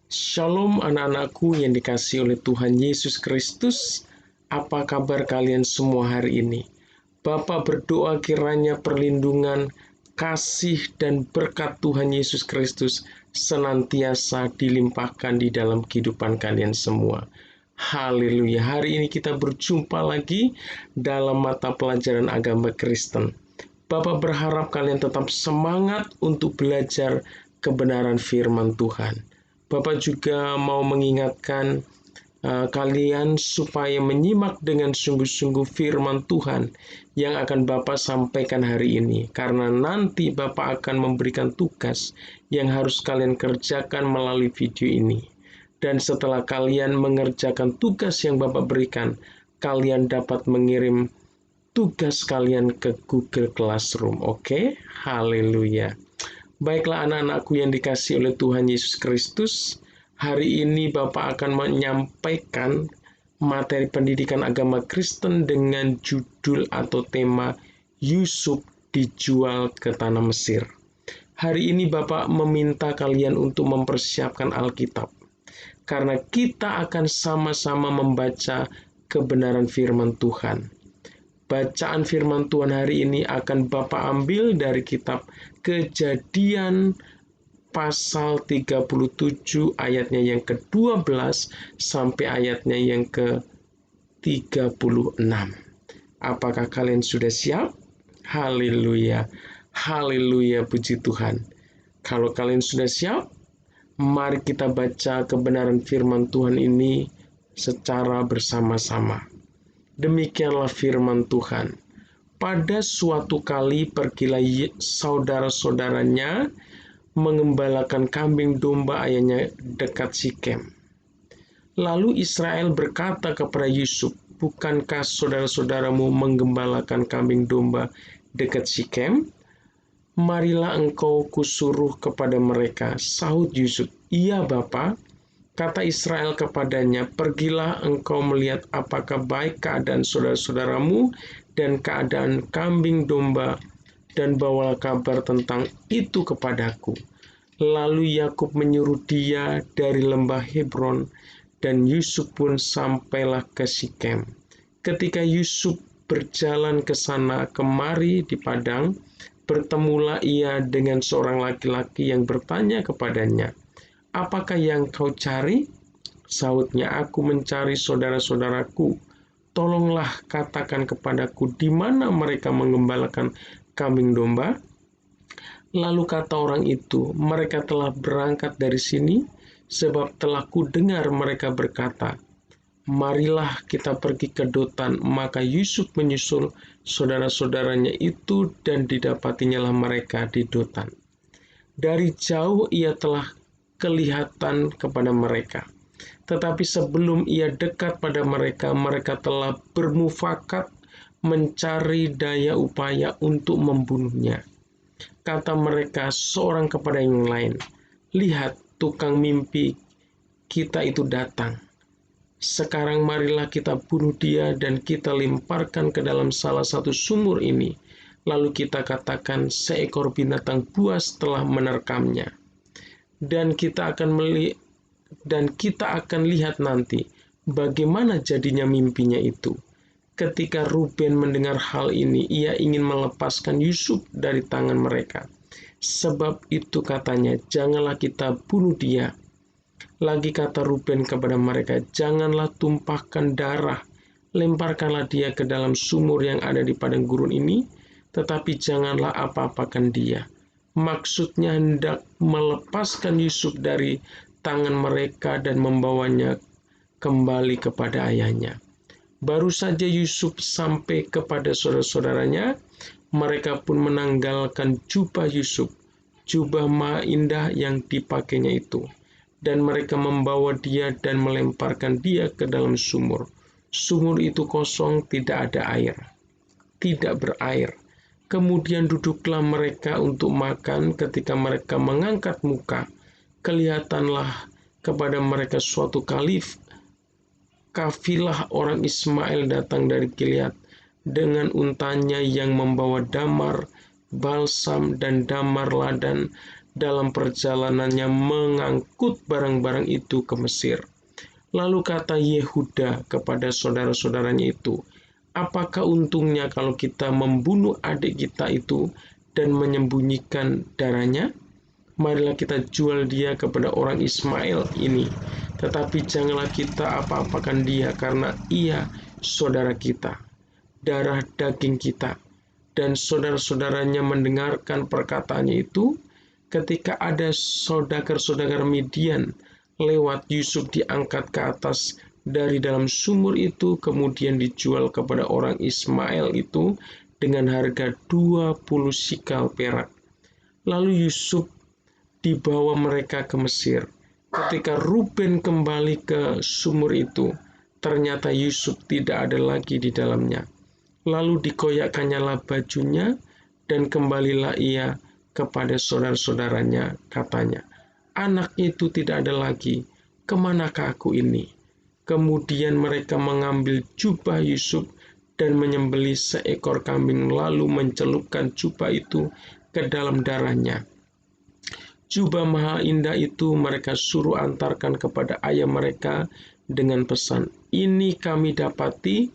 Shalom anak-anakku yang dikasihi oleh Tuhan Yesus Kristus. Apa kabar kalian semua hari ini? Bapak berdoa kiranya perlindungan, kasih, dan berkat Tuhan Yesus Kristus senantiasa dilimpahkan di dalam kehidupan kalian semua. Haleluya. Hari ini kita berjumpa lagi dalam mata pelajaran agama Kristen. Bapak berharap kalian tetap semangat untuk belajar kebenaran firman Tuhan. Bapak juga mau mengingatkan kalian supaya menyimak dengan sungguh-sungguh firman Tuhan yang akan Bapak sampaikan hari ini. Karena nanti Bapak akan memberikan tugas yang harus kalian kerjakan melalui video ini. Dan setelah kalian mengerjakan tugas yang Bapak berikan, kalian dapat mengirim tugas kalian ke Google Classroom. Oke? Haleluya. Baiklah anak-anakku yang dikasihi oleh Tuhan Yesus Kristus, hari ini Bapak akan menyampaikan materi pendidikan agama Kristen dengan judul atau tema Yusuf dijual ke tanah Mesir. Hari ini Bapak meminta kalian untuk mempersiapkan Alkitab, karena kita akan sama-sama membaca kebenaran firman Tuhan. Bacaan firman Tuhan hari ini akan Bapak ambil dari kitab Kejadian pasal 37 ayatnya yang ke-12 sampai ayatnya yang ke-36. Apakah kalian sudah siap? Haleluya. Haleluya, puji Tuhan. Kalau kalian sudah siap, mari kita baca kebenaran firman Tuhan ini secara bersama-sama. Demikianlah firman Tuhan. Pada suatu kali pergilah saudara-saudaranya mengembalakan kambing domba ayahnya dekat Sikem. Lalu Israel berkata kepada Yusuf, "Bukankah saudara-saudaramu menggembalakan kambing domba dekat Sikem? Marilah engkau kusuruh kepada mereka." Sahut Yusuf, "Iya Bapa." Kata Israel kepadanya, "Pergilah engkau melihat apakah baik keadaan saudara-saudaramu dan keadaan kambing domba, dan bawalah kabar tentang itu kepadaku." Lalu Yakub menyuruh dia dari lembah Hebron, dan Yusuf pun sampailah ke Sikem. Ketika Yusuf berjalan ke sana kemari di padang, bertemulah ia dengan seorang laki-laki yang bertanya kepadanya, "Apakah yang kau cari?" Sahutnya, "Aku mencari saudara-saudaraku. Tolonglah katakan kepadaku di mana mereka menggembalakan kambing domba." Lalu kata orang itu, "Mereka telah berangkat dari sini, sebab telah kudengar mereka berkata, 'Marilah kita pergi ke Dotan.'" Maka Yusuf menyusul saudara-saudaranya itu, dan didapatinya mereka di Dotan. Dari jauh ia telah kelihatan kepada mereka. Tetapi sebelum ia dekat pada mereka, mereka telah bermufakat mencari daya upaya untuk membunuhnya. Kata mereka seorang kepada yang lain, "Lihat, tukang mimpi kita itu datang. Sekarang marilah kita bunuh dia dan kita lemparkan ke dalam salah satu sumur ini. Lalu kita katakan seekor binatang buas telah menerkamnya. Dan kita akan lihat nanti bagaimana jadinya mimpinya itu." Ketika Ruben mendengar hal ini, ia ingin melepaskan Yusuf dari tangan mereka. Sebab itu katanya, "Janganlah kita bunuh dia." Lagi kata Ruben kepada mereka, "Janganlah tumpahkan darah, lemparkanlah dia ke dalam sumur yang ada di padang gurun ini, tetapi janganlah apa-apakan dia." Maksudnya hendak melepaskan Yusuf dari tangan mereka dan membawanya kembali kepada ayahnya. Baru saja Yusuf sampai kepada saudara-saudaranya, mereka pun menanggalkan jubah Yusuf, jubah maha indah yang dipakainya itu, dan mereka membawa dia dan melemparkan dia ke dalam sumur. Sumur itu kosong, tidak ada air, tidak berair. Kemudian duduklah mereka untuk makan. Ketika mereka mengangkat muka, kelihatanlah kepada mereka suatu kafilah orang Ismail datang dari Gilead dengan untanya yang membawa damar, balsam, dan damar ladan, dalam perjalanannya mengangkut barang-barang itu ke Mesir. Lalu kata Yehuda kepada saudara-saudaranya itu, apakah untungnya kalau kita membunuh adik kita itu dan menyembunyikan darahnya? Marilah kita jual dia kepada orang Ismail ini. Tetapi janganlah kita apa-apakan dia, karena ia saudara kita, darah daging kita. Dan saudara-saudaranya mendengarkan perkataannya itu. Ketika ada saudagar-saudagar Midian lewat, Yusuf diangkat ke atas dari dalam sumur itu, kemudian dijual kepada orang Ismail itu dengan harga 20 sikal perak. Lalu Yusuf dibawa mereka ke Mesir. Ketika Ruben kembali ke sumur itu, ternyata Yusuf tidak ada lagi di dalamnya. Lalu dikoyakkannya bajunya, dan kembalilah ia kepada saudara-saudaranya, katanya, anak itu tidak ada lagi, kemanakah aku ini? Kemudian mereka mengambil jubah Yusuf dan menyembelih seekor kambing, lalu mencelupkan jubah itu ke dalam darahnya. Jubah mahal indah itu mereka suruh antarkan kepada ayah mereka dengan pesan, ini kami dapati,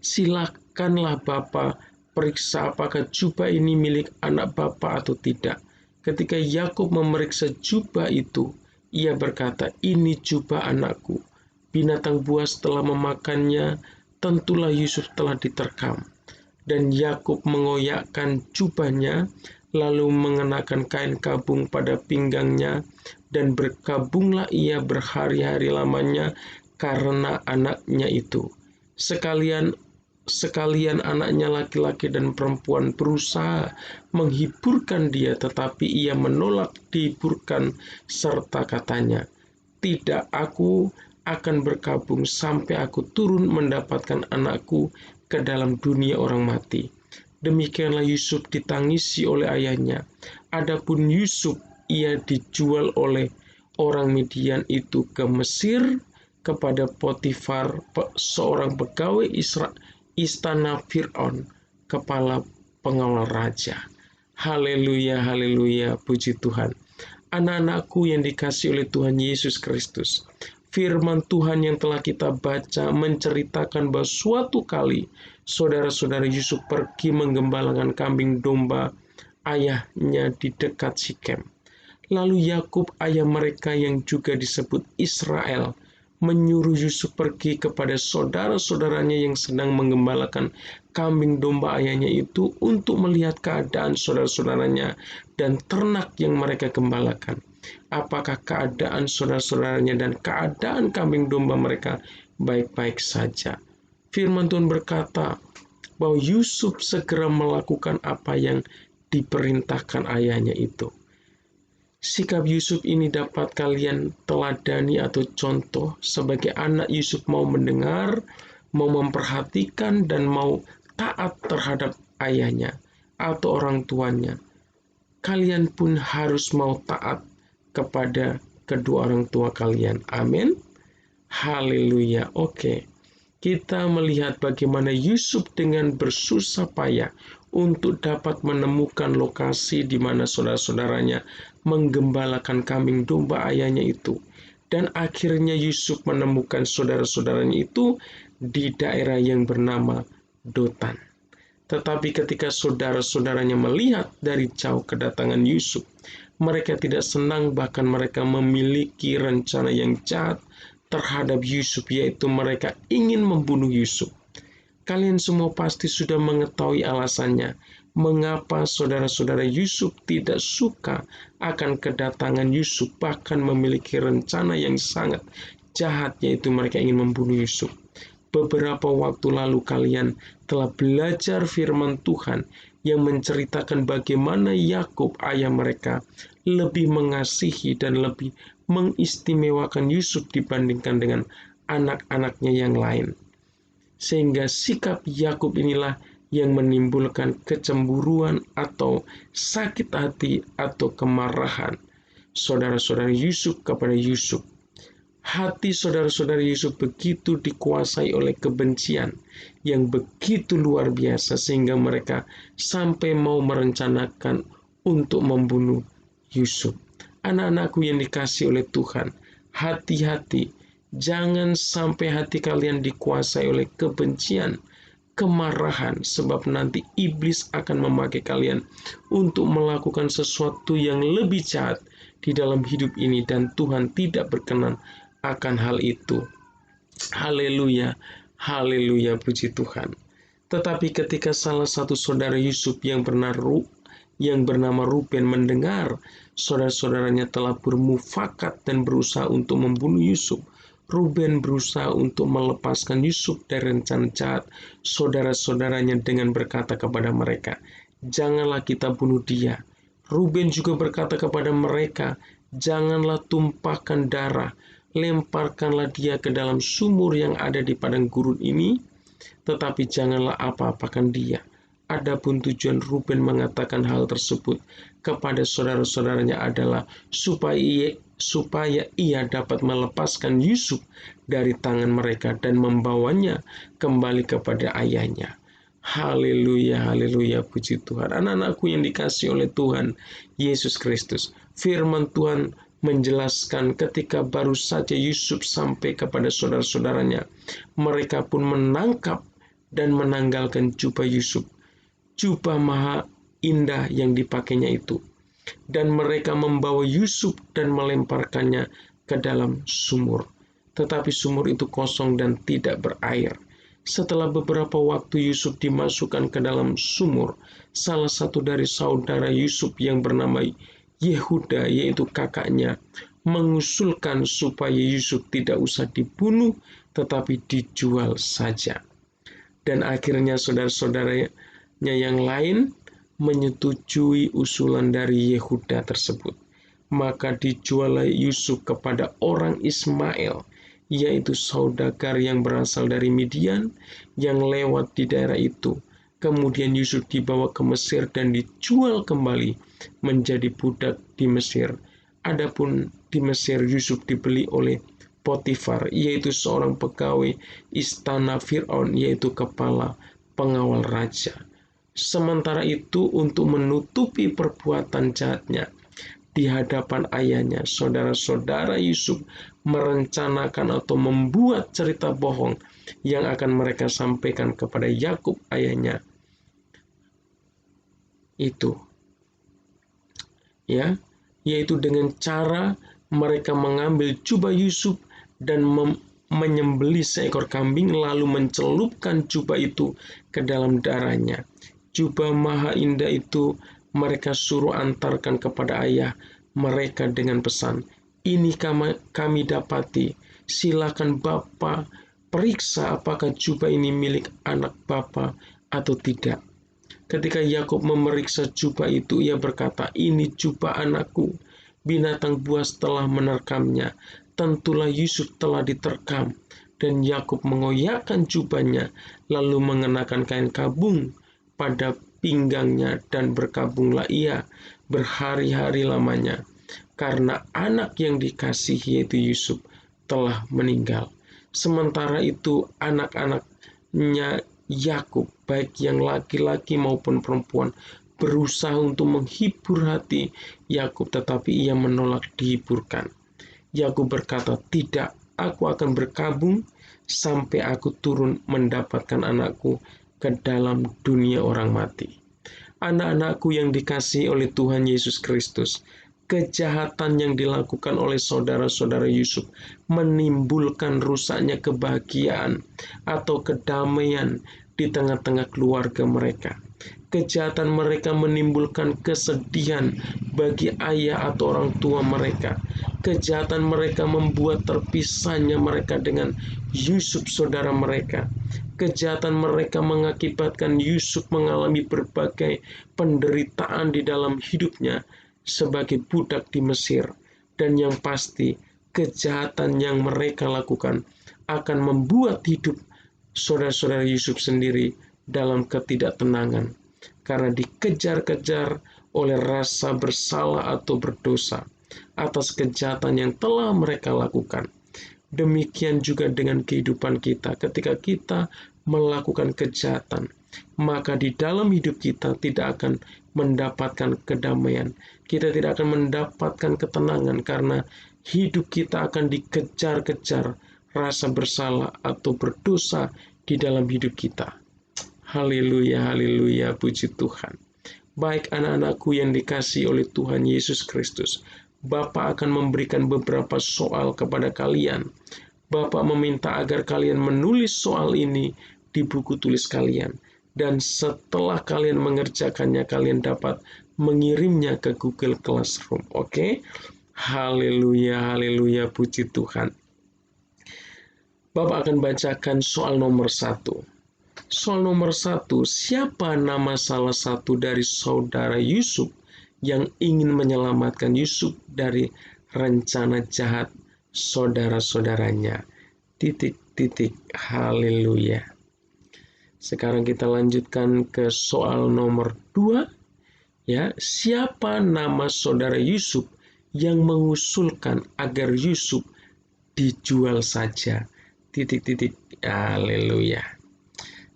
silakanlah Bapa periksa apakah jubah ini milik anak Bapa atau tidak. Ketika Yakub memeriksa jubah itu, ia berkata, ini jubah anakku. Binatang buas telah memakannya, tentulah Yusuf telah diterkam. Dan Yakub mengoyakkan jubahnya, lalu mengenakan kain kabung pada pinggangnya, dan berkabunglah ia berhari-hari lamanya karena anaknya itu. Sekalian anaknya laki-laki dan perempuan berusaha menghiburkan dia, tetapi ia menolak dihiburkan, serta katanya, tidak, aku akan berkabung sampai aku turun mendapatkan anakku ke dalam dunia orang mati. Demikianlah Yusuf ditangisi oleh ayahnya. Adapun Yusuf, ia dijual oleh orang Midian itu ke Mesir kepada Potifar, seorang pegawai istana Fir'aun, kepala pengawal raja. Haleluya, haleluya, puji Tuhan. Anak-anakku yang dikasihi oleh Tuhan Yesus Kristus, firman Tuhan yang telah kita baca menceritakan bahwa suatu kali saudara-saudara Yusuf pergi menggembalakan kambing domba ayahnya di dekat Sikem. Lalu Yakub, ayah mereka yang juga disebut Israel, menyuruh Yusuf pergi kepada saudara-saudaranya yang sedang menggembalakan kambing domba ayahnya itu untuk melihat keadaan saudara-saudaranya dan ternak yang mereka gembalakan. Apakah keadaan saudara-saudaranya dan keadaan kambing domba mereka baik-baik saja? Firman Tuhan berkata bahwa Yusuf segera melakukan apa yang diperintahkan ayahnya itu. Sikap Yusuf ini dapat kalian teladani atau contoh sebagai anak. Yusuf mau mendengar, mau memperhatikan, dan mau taat terhadap ayahnya atau orang tuanya. Kalian pun harus mau taat kepada kedua orang tua kalian. Amin. Haleluya. Oke. Kita melihat bagaimana Yusuf dengan bersusah payah untuk dapat menemukan lokasi di mana saudara-saudaranya menggembalakan kambing domba ayahnya itu. Dan akhirnya Yusuf menemukan saudara-saudaranya itu di daerah yang bernama Dotan. Tetapi ketika saudara-saudaranya melihat dari jauh kedatangan Yusuf, mereka tidak senang, bahkan mereka memiliki rencana yang jahat terhadap Yusuf, yaitu mereka ingin membunuh Yusuf. Kalian semua pasti sudah mengetahui alasannya, mengapa saudara-saudara Yusuf tidak suka akan kedatangan Yusuf, bahkan memiliki rencana yang sangat jahat, yaitu mereka ingin membunuh Yusuf. Beberapa waktu lalu kalian telah belajar firman Tuhan yang menceritakan bagaimana Yakub, ayah mereka, lebih mengasihi dan lebih mengistimewakan Yusuf dibandingkan dengan anak-anaknya yang lain. Sehingga sikap Yakub inilah yang menimbulkan kecemburuan atau sakit hati atau kemarahan saudara-saudara Yusuf kepada Yusuf. Hati saudara-saudara Yusuf begitu dikuasai oleh kebencian yang begitu luar biasa sehingga mereka sampai mau merencanakan untuk membunuh Yusuf. Anak-anakku yang dikasihi oleh Tuhan, hati-hati, jangan sampai hati kalian dikuasai oleh kebencian, kemarahan, sebab nanti iblis akan memakai kalian untuk melakukan sesuatu yang lebih jahat di dalam hidup ini, dan Tuhan tidak berkenan akan hal itu. Haleluya, haleluya, puji Tuhan. Tetapi ketika salah satu saudara Yusuf yang bernama Ruben mendengar saudara-saudaranya telah bermufakat dan berusaha untuk membunuh Yusuf, Ruben berusaha untuk melepaskan Yusuf dari rencana jahat saudara-saudaranya dengan berkata kepada mereka, "Janganlah kita bunuh dia." Ruben juga berkata kepada mereka, "Janganlah tumpahkan darah, lemparkanlah dia ke dalam sumur yang ada di padang gurun ini, tetapi janganlah apa-apakan dia." Adapun tujuan Ruben mengatakan hal tersebut kepada saudara-saudaranya adalah supaya ia dapat melepaskan Yusuf dari tangan mereka dan membawanya kembali kepada ayahnya. Haleluya, haleluya, puji Tuhan. Anak-anakku yang dikasihi oleh Tuhan Yesus Kristus, firman Tuhan menjelaskan ketika baru saja Yusuf sampai kepada saudara-saudaranya, mereka pun menangkap dan menanggalkan jubah Yusuf, jubah maha indah yang dipakainya itu, dan mereka membawa Yusuf dan melemparkannya ke dalam sumur. Tetapi sumur itu kosong dan tidak berair. Setelah beberapa waktu Yusuf dimasukkan ke dalam sumur, salah satu dari saudara Yusuf yang bernama Yehuda, yaitu kakaknya, mengusulkan supaya Yusuf tidak usah dibunuh, tetapi dijual saja. Dan akhirnya saudara-saudaranya yang lain menyetujui usulan dari Yehuda tersebut. Maka dijuallah Yusuf kepada orang Ismail, yaitu saudagar yang berasal dari Midian yang lewat di daerah itu. Kemudian Yusuf dibawa ke Mesir dan dijual kembali menjadi budak di Mesir. Adapun di Mesir Yusuf dibeli oleh Potifar, yaitu seorang pegawai istana Fir'aun, yaitu kepala pengawal raja. Sementara itu, untuk menutupi perbuatan jahatnya di hadapan ayahnya, saudara-saudara Yusuf merencanakan atau membuat cerita bohong yang akan mereka sampaikan kepada Yakub ayahnya itu, ya, yaitu dengan cara mereka mengambil jubah Yusuf dan menyembelih seekor kambing, lalu mencelupkan jubah itu ke dalam darahnya. Jubah maha indah itu mereka suruh antarkan kepada ayah mereka dengan pesan, "Ini kami dapati, silakan Bapa periksa apakah jubah ini milik anak Bapa atau tidak." Ketika Yakub memeriksa jubah itu, ia berkata, "Ini jubah anakku, binatang buas telah menerkamnya, tentulah Yusuf telah diterkam." Dan Yakub mengoyakkan jubahnya, lalu mengenakan kain kabung pada pinggangnya, dan berkabunglah ia berhari-hari lamanya, karena anak yang dikasihi yaitu Yusuf telah meninggal. Sementara itu anak-anaknya Yakub, baik yang laki-laki maupun perempuan, berusaha untuk menghibur hati Yakub, tetapi ia menolak dihiburkan. Yakub berkata, "Tidak, aku akan berkabung sampai aku turun mendapatkan anakku ke dalam dunia orang mati." Anak-anakku yang dikasihi oleh Tuhan Yesus Kristus, kejahatan yang dilakukan oleh saudara-saudara Yusuf menimbulkan rusaknya kebahagiaan atau kedamaian di tengah-tengah keluarga mereka. Kejahatan mereka menimbulkan kesedihan bagi ayah atau orang tua mereka. Kejahatan mereka membuat terpisahnya mereka dengan Yusuf saudara mereka. Kejahatan mereka mengakibatkan Yusuf mengalami berbagai penderitaan di dalam hidupnya sebagai budak di Mesir. Dan yang pasti, kejahatan yang mereka lakukan akan membuat hidup saudara-saudara Yusuf sendiri dalam ketidaktenangan, karena dikejar-kejar oleh rasa bersalah atau berdosa atas kejahatan yang telah mereka lakukan. Demikian juga dengan kehidupan kita. Ketika kita melakukan kejahatan, maka di dalam hidup kita tidak akan mendapatkan kedamaian. Kita tidak akan mendapatkan ketenangan karena hidup kita akan dikejar-kejar rasa bersalah atau berdosa di dalam hidup kita. Haleluya, haleluya, puji Tuhan. Baik anak-anakku yang dikasihi oleh Tuhan Yesus Kristus, Bapa akan memberikan beberapa soal kepada kalian. Bapa meminta agar kalian menulis soal ini di buku tulis kalian. Dan setelah kalian mengerjakannya, kalian dapat mengirimnya ke Google Classroom. Oke? Haleluya, haleluya, puji Tuhan. Bapak akan bacakan soal nomor 1. Soal nomor 1, siapa nama salah satu dari saudara Yusuf yang ingin menyelamatkan Yusuf dari rencana jahat saudara-saudaranya? Titik-titik, haleluya. Sekarang kita lanjutkan ke soal nomor 2. Ya, siapa nama saudara Yusuf yang mengusulkan agar Yusuf dijual saja? Titik-titik, haleluya.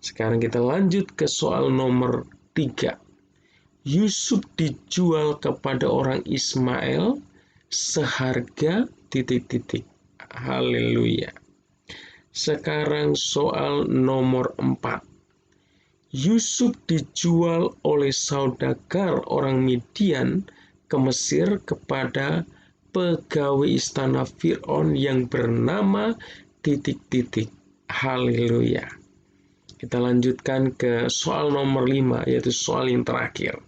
Sekarang kita lanjut ke soal nomor 3. Yusuf dijual kepada orang Ismail seharga titik-titik. Haleluya. Sekarang soal nomor 4. Yusuf dijual oleh saudagar orang Midian ke Mesir kepada pegawai istana Fir'aun yang bernama titik-titik. Haleluya. Kita lanjutkan ke soal nomor 5, yaitu soal yang terakhir.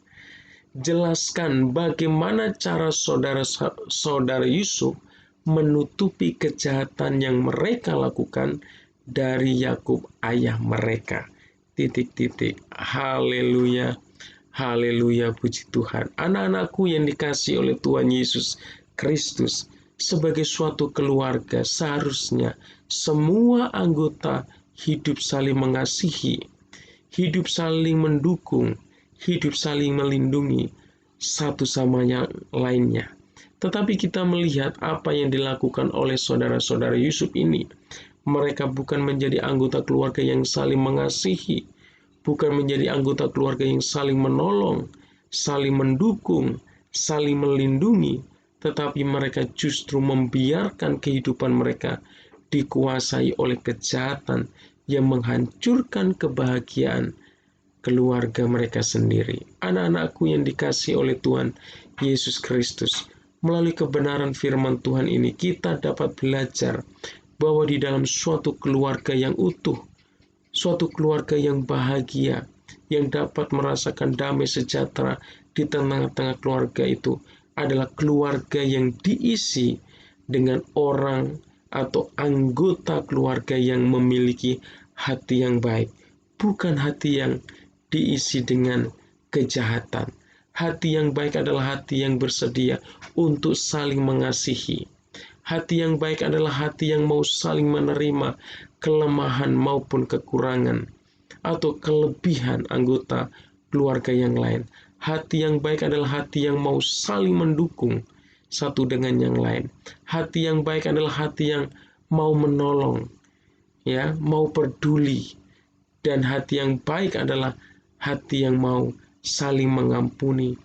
Jelaskan bagaimana cara saudara-saudara Yusuf menutupi kejahatan yang mereka lakukan dari Yakub ayah mereka. Titik-titik. Haleluya. Haleluya, puji Tuhan. Anak-anakku yang dikasihi oleh Tuhan Yesus Kristus, sebagai suatu keluarga seharusnya semua anggota hidup saling mengasihi, hidup saling mendukung, hidup saling melindungi satu sama yang lainnya. Tetapi kita melihat apa yang dilakukan oleh saudara-saudara Yusuf ini. Mereka bukan menjadi anggota keluarga yang saling mengasihi, bukan menjadi anggota keluarga yang saling menolong, saling mendukung, saling melindungi, tetapi mereka justru membiarkan kehidupan mereka dikuasai oleh kejahatan yang menghancurkan kebahagiaan keluarga mereka sendiri. Anak-anakku yang dikasihi oleh Tuhan Yesus Kristus, melalui kebenaran firman Tuhan ini kita dapat belajar bahwa di dalam suatu keluarga yang utuh, suatu keluarga yang bahagia, yang dapat merasakan damai sejahtera di tengah-tengah keluarga itu adalah keluarga yang diisi dengan orang atau anggota keluarga yang memiliki hati yang baik, bukan hati yang diisi dengan kejahatan. Hati yang baik adalah hati yang bersedia untuk saling mengasihi. Hati yang baik adalah hati yang mau saling menerima kelemahan maupun kekurangan atau kelebihan anggota keluarga yang lain. Hati yang baik adalah hati yang mau saling mendukung satu dengan yang lain. Hati yang baik adalah hati yang mau menolong, ya, mau peduli. Dan hati yang baik adalah hati yang mau saling mengampuni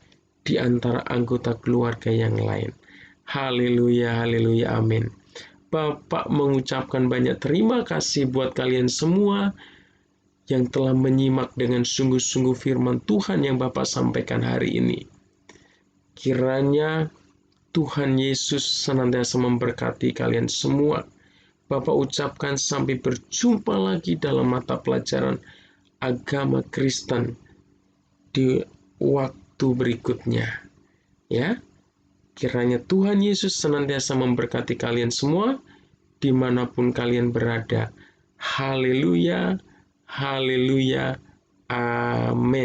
di antara anggota keluarga yang lain. Haleluya, haleluya, amin. Bapak mengucapkan banyak terima kasih buat kalian semua yang telah menyimak dengan sungguh-sungguh firman Tuhan yang Bapak sampaikan hari ini. Kiranya Tuhan Yesus senantiasa memberkati kalian semua. Bapak ucapkan sampai berjumpa lagi dalam mata pelajaran agama Kristen di waktu berikutnya. Ya, kiranya Tuhan Yesus senantiasa memberkati kalian semua dimanapun kalian berada. Haleluya, haleluya, amin.